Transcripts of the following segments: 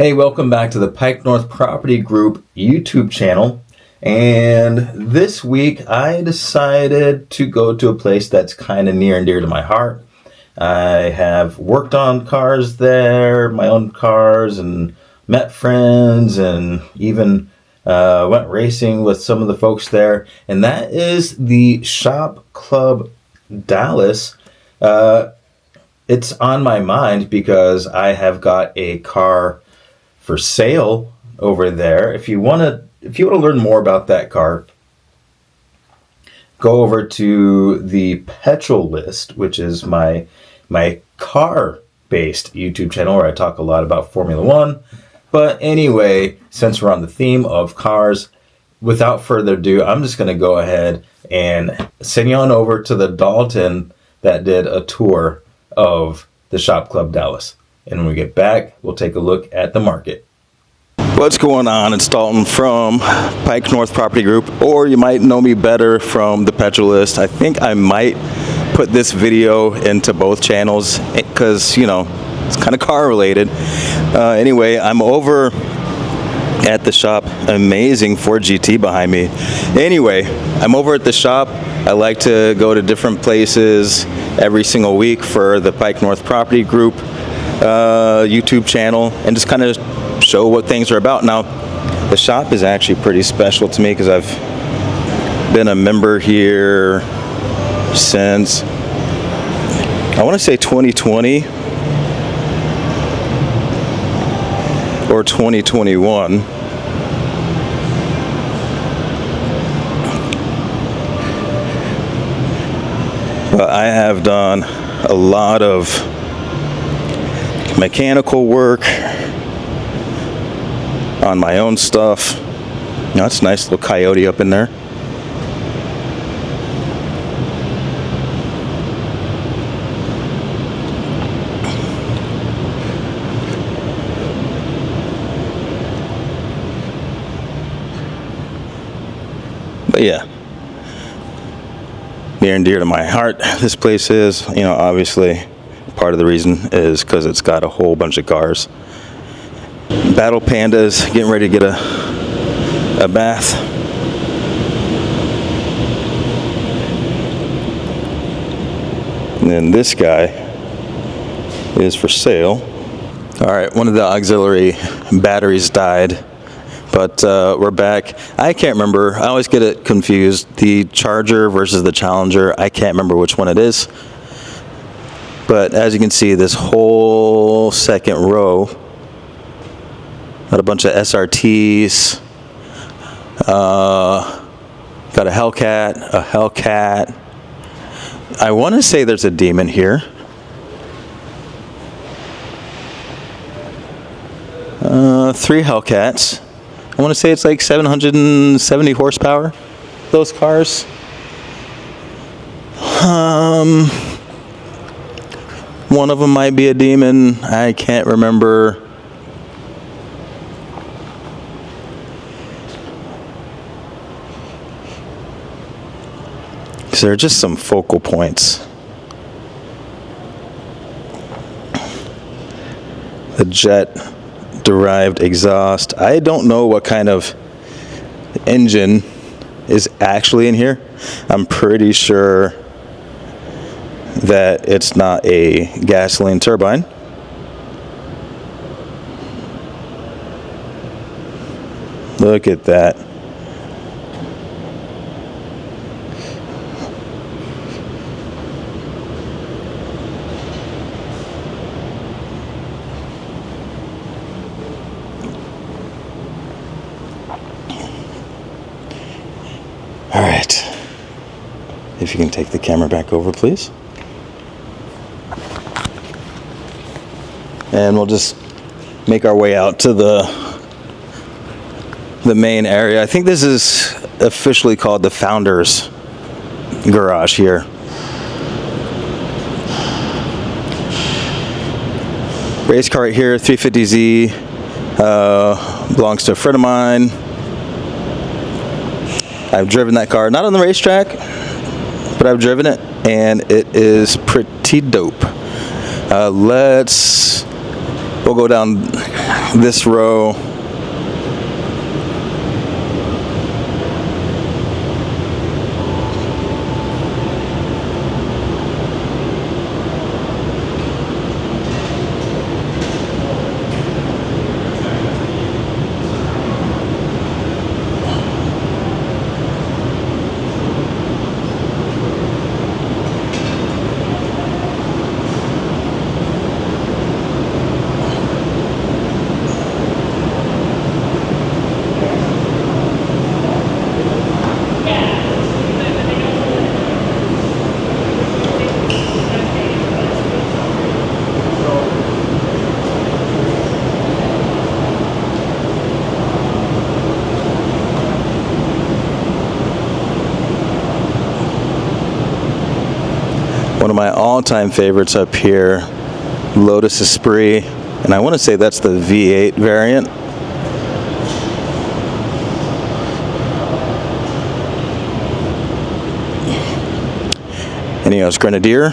Hey, welcome back to the Pike North Property Group YouTube channel. And this week I decided to go to a place that's kind of near and dear to my heart. I have worked on cars there, my own cars, and met friends, and even went racing with some of the folks there. And that is the Shop Club Dallas. It's on my mind because I have got a car for sale over there. If you want to learn more about that car, go over to the Petrol List, which is my car-based YouTube channel where I talk a lot about Formula One. But anyway, since we're on the theme of cars, without further ado, I'm just going to go ahead and send you on over to the Dalton that did a tour of the Shop Club Dallas. And when we get back, we'll take a look at the market. What's going on? It's Dalton from Pike North Property Group, or you might know me better from the Petrol List. I think I might put this video into both channels because, you know, it's kind of car related. Anyway, I'm over at the shop. Amazing Ford GT behind me. Anyway, I'm over at the shop. I like to go to different places every single week for the Pike North Property Group YouTube channel and just kind of show what things are about. Now, the shop is actually pretty special to me because I've been a member here since, I want to say 2020 or 2021. But I have done a lot of mechanical work on my own stuff. You know, it's a nice little coyote up in there. But yeah, near and dear to my heart, this place is, you know, obviously part of the reason is because it's got a whole bunch of cars. Battle Panda's getting ready to get a bath. And then this guy is for sale. All right, one of the auxiliary batteries died, but we're back. I can't remember. I always get it confused. The Charger versus the Challenger. I can't remember which one it is. But as you can see, this whole second row, got a bunch of SRTs, got a Hellcat, I want to say there's a Demon here. 3 Hellcats. I want to say it's like 770 horsepower, those cars. One of them might be a Demon. I can't remember. So there are just some focal points. The jet-derived exhaust. I don't know what kind of engine is actually in here. I'm pretty sure that it's not a gasoline turbine. Look at that. All right. If you can take the camera back over, please. And we'll just make our way out to the main area. I think this is officially called the Founders Garage here. Race car right here, 350Z, belongs to a friend of mine. I've driven that car, not on the racetrack, but I've driven it, and it is pretty dope. Let's We'll go down this row. One of my all-time favorites up here, Lotus Esprit, and I want to say that's the V8 variant. Ineos Grenadier.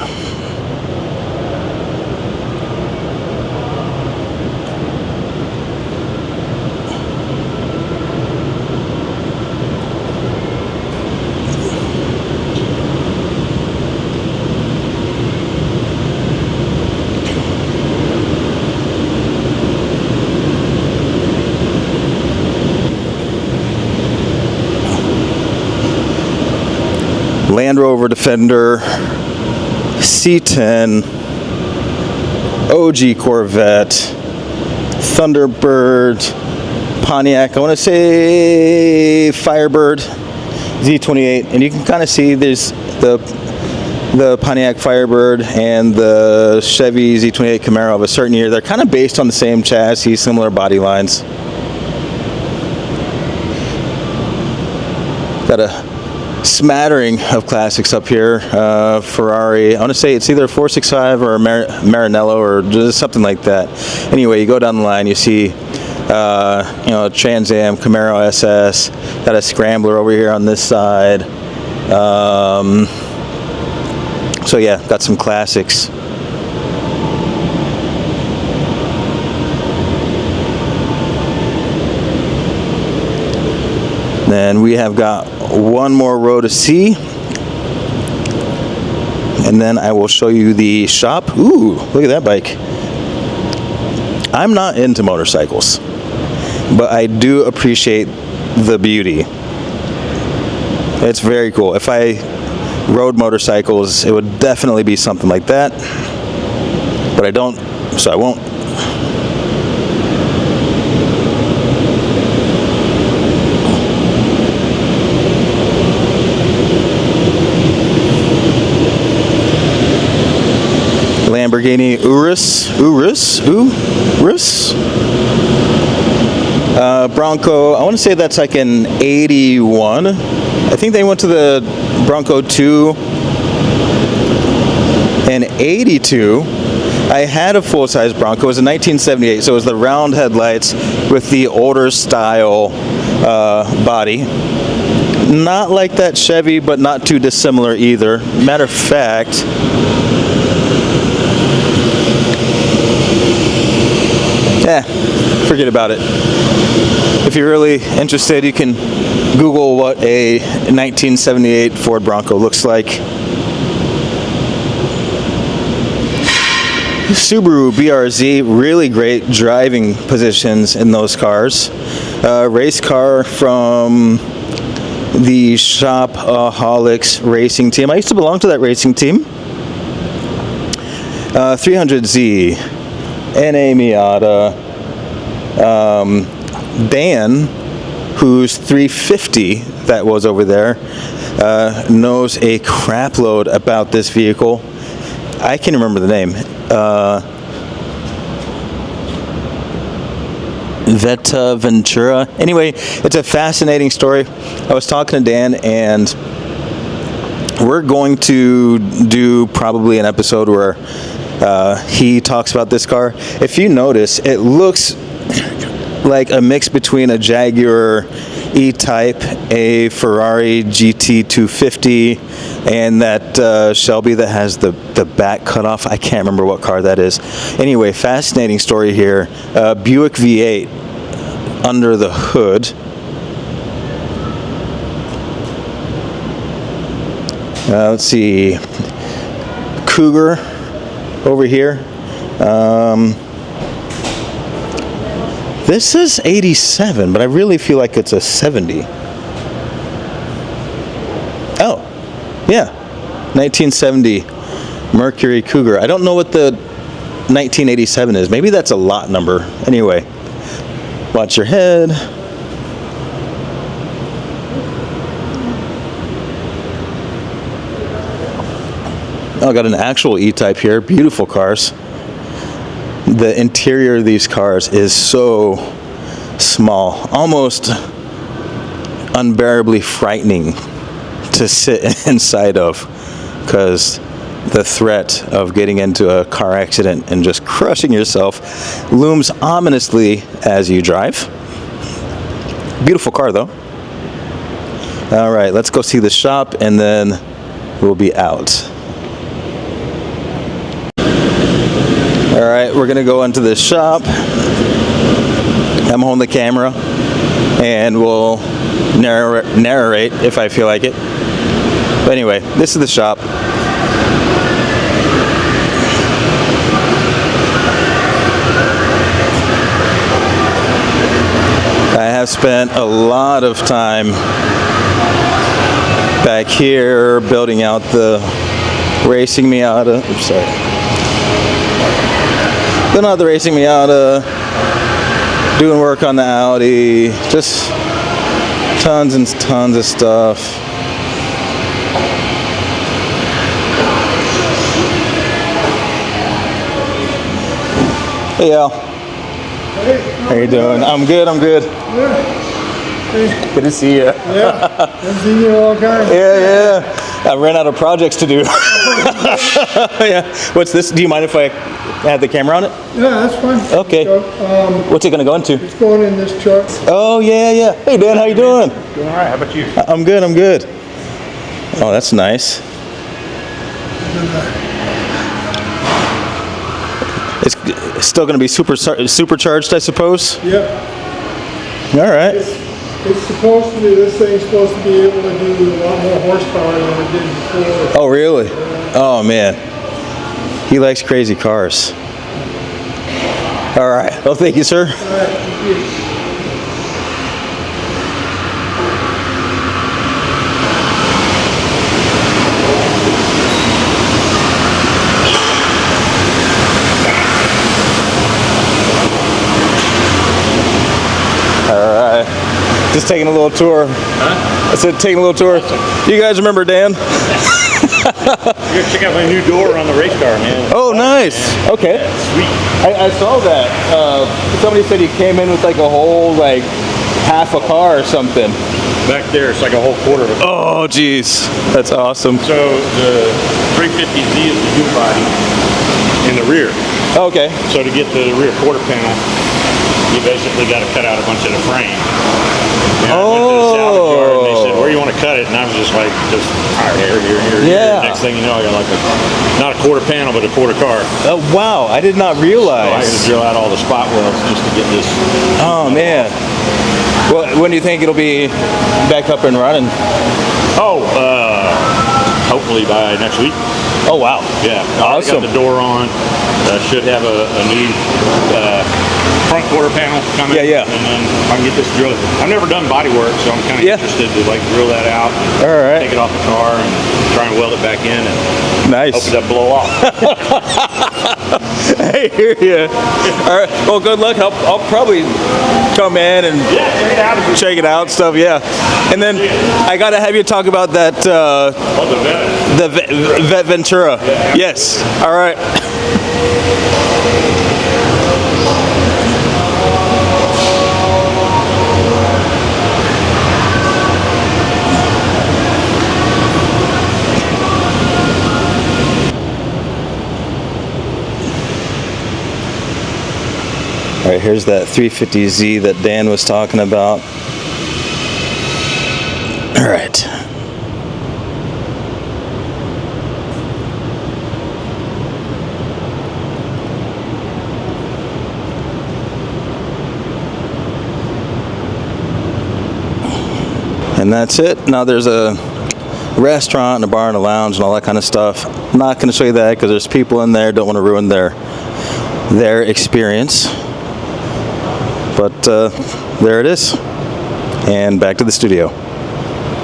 Land Rover Defender, C10, OG Corvette, Thunderbird, Pontiac, I want to say Firebird, Z28, and you can kind of see there's the Pontiac Firebird and the Chevy Z28 Camaro of a certain year. They're kind of based on the same chassis, similar body lines. Got a smattering of classics up here. Ferrari, I want to say it's either a 465 or a Maranello or just something like that. Anyway, you go down the line, you see Trans Am, Camaro SS, got a Scrambler over here on this side. So yeah, got some classics. Then we have got one more row to see, and then I will show you the shop. Ooh, look at that bike. I'm not into motorcycles, but I do appreciate the beauty. It's very cool. If I rode motorcycles, it would definitely be something like that, but I don't, so I won't. Lamborghini Urus. Bronco, I want to say that's like an 81. I think they went to the Bronco 2 and 82. I had a full-size Bronco. It was a 1978, so it was the round headlights with the older style body. Not like that Chevy, but not too dissimilar either. Matter of fact, forget about it. If you're really interested, you can Google what a 1978 Ford Bronco looks like. Subaru BRZ, really great driving positions in those cars. Race car from the Shopaholics racing team. I used to belong to that racing team. 300Z, NA Miata. Dan, who's 350 that was over there, knows a crap load about this vehicle. I can't remember the name. Vetta, Ventura. Anyway, it's a fascinating story. I was talking to Dan, and we're going to do probably an episode where he talks about this car. If you notice, it looks like a mix between a Jaguar E-Type, a Ferrari GT250, and that Shelby that has the back cut off. I can't remember what car that is. Anyway, fascinating story here. Buick V8 under the hood. Let's see. Cougar over here. This is 87, but I really feel like it's a 70. Oh, yeah. 1970 Mercury Cougar. I don't know what the 1987 is. Maybe that's a lot number. Anyway, watch your head. Oh, got an actual E-Type here. Beautiful cars. The interior of these cars is so small, almost unbearably frightening to sit inside of, because the threat of getting into a car accident and just crushing yourself looms ominously as you drive. Beautiful car though. All right, let's go see the shop and then we'll be out. All right, we're gonna go into this shop. I'm holding the camera and we'll narrate if I feel like it. But anyway, this is the shop. I have spent a lot of time back here building out the Racing Miata. Oops, sorry. Building out the Racing Miata, doing work on the Audi, just tons and tons of stuff. Hey Al. Hey, How you doing? I'm good, I'm good. Yeah. Hey. Good to see you. Yeah, I've seen you all kinds. Yeah. I ran out of projects to do. Yeah. What's this? Do you mind if I have the camera on it? Yeah, that's fine. Okay. So, What's it gonna go into? it's going in this truck. Oh yeah. Hey Dan, how you doing? Doing all right. How about you? I'm good. Oh, that's nice. It's still gonna be supercharged, I suppose. Yep. All right. It's supposed to be, this thing's supposed to be able to do a lot more horsepower than it did before. Oh really? Oh man. He likes crazy cars. All right. Well, thank you, sir. All right, thank you. All right. Just taking a little tour. Huh? I said taking a little tour. You guys remember Dan? You're check out my new door on the race car, man. Oh, nice. Okay. Yeah, sweet. I saw that. Somebody said he came in with like a whole like half a car or something. Back there, it's like a whole quarter of it. Oh, geez. That's awesome. So the 350Z is the U body in the rear. Okay. So to get the rear quarter panel, you basically got to cut out a bunch of the frame. And I went to the salvage yard and they said, where do you want to cut it? And I was just like, just here. Yeah. Next thing you know, I got like not a quarter panel, but a quarter car. Oh, wow. I did not So I realize. had to drill out all the spot welds just to get this. Oh, man. Well, when do you think it'll be back up and running? Oh, hopefully by next week. Oh, wow. Yeah, I Awesome. got the door on. Should have a new front quarter panel coming. Yeah. And then I can get this drilled. I've never done body work, so I'm kind of interested to like drill that out. All right. Take it off the car and try and weld it back in and Nice. hope it doesn't blow off. I hear you. All right. Well, good luck. I'll probably come in and Yeah, check it out. check it out, stuff. Yeah. And then I got to have you talk about that Oh, the Vetta. the Ventura. Yes. All right. All right, here's that 350Z that Dan was talking about. All right. And that's it. Now there's a restaurant and a bar and a lounge and all that kind of stuff. I'm not going to show you that because there's people in there, don't want to ruin their experience. But there it is. And back to the studio.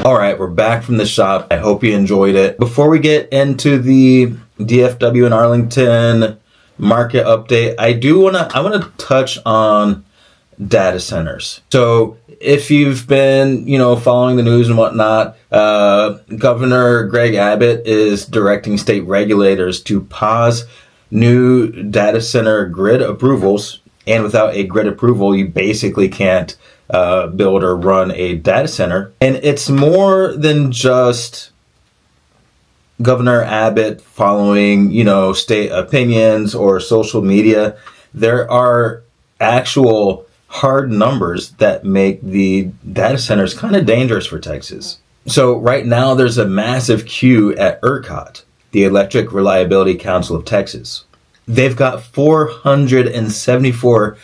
All right, we're back from the shop. I hope you enjoyed it. Before we get into the DFW and Arlington market update, I want to touch on data centers. So if you've been, following the news and whatnot, Governor Greg Abbott is directing state regulators to pause new data center grid approvals. And without a grid approval, you basically can't build or run a data center. And it's more than just Governor Abbott following, state opinions or social media. There are actual hard numbers that make the data centers kind of dangerous for Texas. So right now there's a massive queue at ERCOT, the Electric Reliability Council of Texas. They've got 474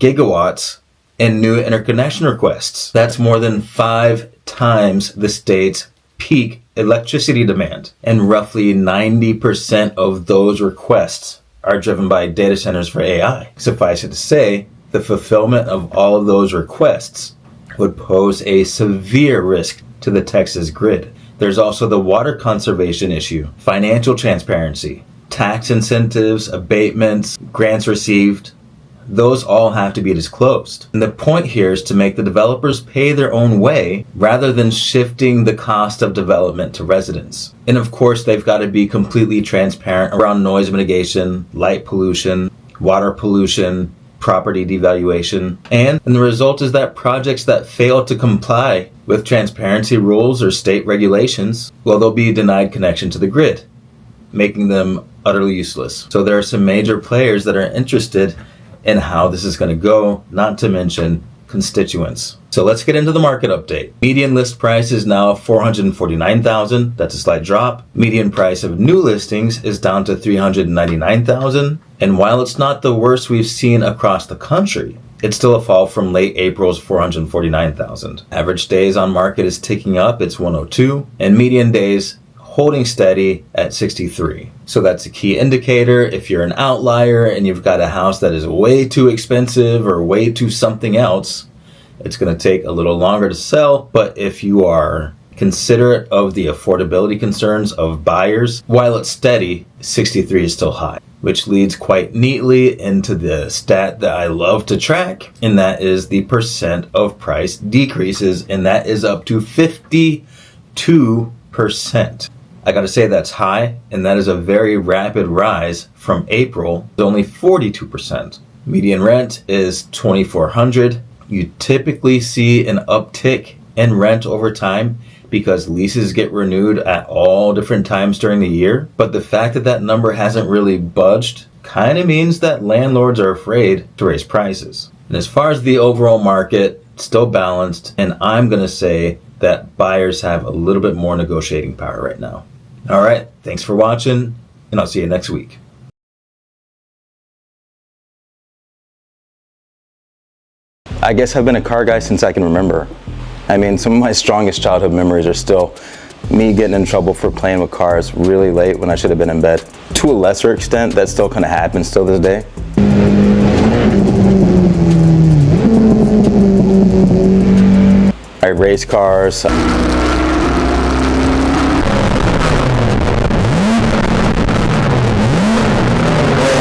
gigawatts in new interconnection requests. That's more than 5 times the state's peak electricity demand. And roughly 90% of those requests are driven by data centers for AI. Suffice it to say, the fulfillment of all of those requests would pose a severe risk to the Texas grid. There's also the water conservation issue, financial transparency, tax incentives, abatements, grants received. Those all have to be disclosed. And the point here is to make the developers pay their own way rather than shifting the cost of development to residents. And of course, they've got to be completely transparent around noise mitigation, light pollution, water pollution, property devaluation. And the result is that projects that fail to comply with transparency rules or state regulations, well, they'll be denied connection to the grid, making them utterly useless. So there are some major players that are interested in how this is going to go, not to mention constituents. So let's get into the market update. Median list price is now $449,000. That's a slight drop. Median price of new listings is down to $399,000. And while it's not the worst we've seen across the country, it's still a fall from late April's $449,000. Average days on market is ticking up. It's 102. And median days holding steady at 63. So that's a key indicator. If you're an outlier and you've got a house that is way too expensive or way too something else, it's going to take a little longer to sell. But if you are considerate of the affordability concerns of buyers, while it's steady, 63 is still high, which leads quite neatly into the stat that I love to track, and that is the percent of price decreases, and that is up to 52%. I gotta say that's high, and that is a very rapid rise from April, only 42%. Median rent is $2,400. You typically see an uptick in rent over time because leases get renewed at all different times during the year. But the fact that that number hasn't really budged kind of means that landlords are afraid to raise prices. And as far as the overall market, still balanced, and I'm gonna say that buyers have a little bit more negotiating power right now. All right, thanks for watching, and I'll see you next week. I guess I've been a car guy since I can remember. I mean, some of my strongest childhood memories are still me getting in trouble for playing with cars really late when I should have been in bed. To a lesser extent, that still kind of happens still this day. I race cars.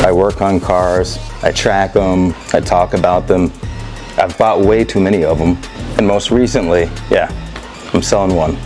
I work on cars. I track them. I talk about them. I've bought way too many of them. And most recently, yeah, I'm selling one.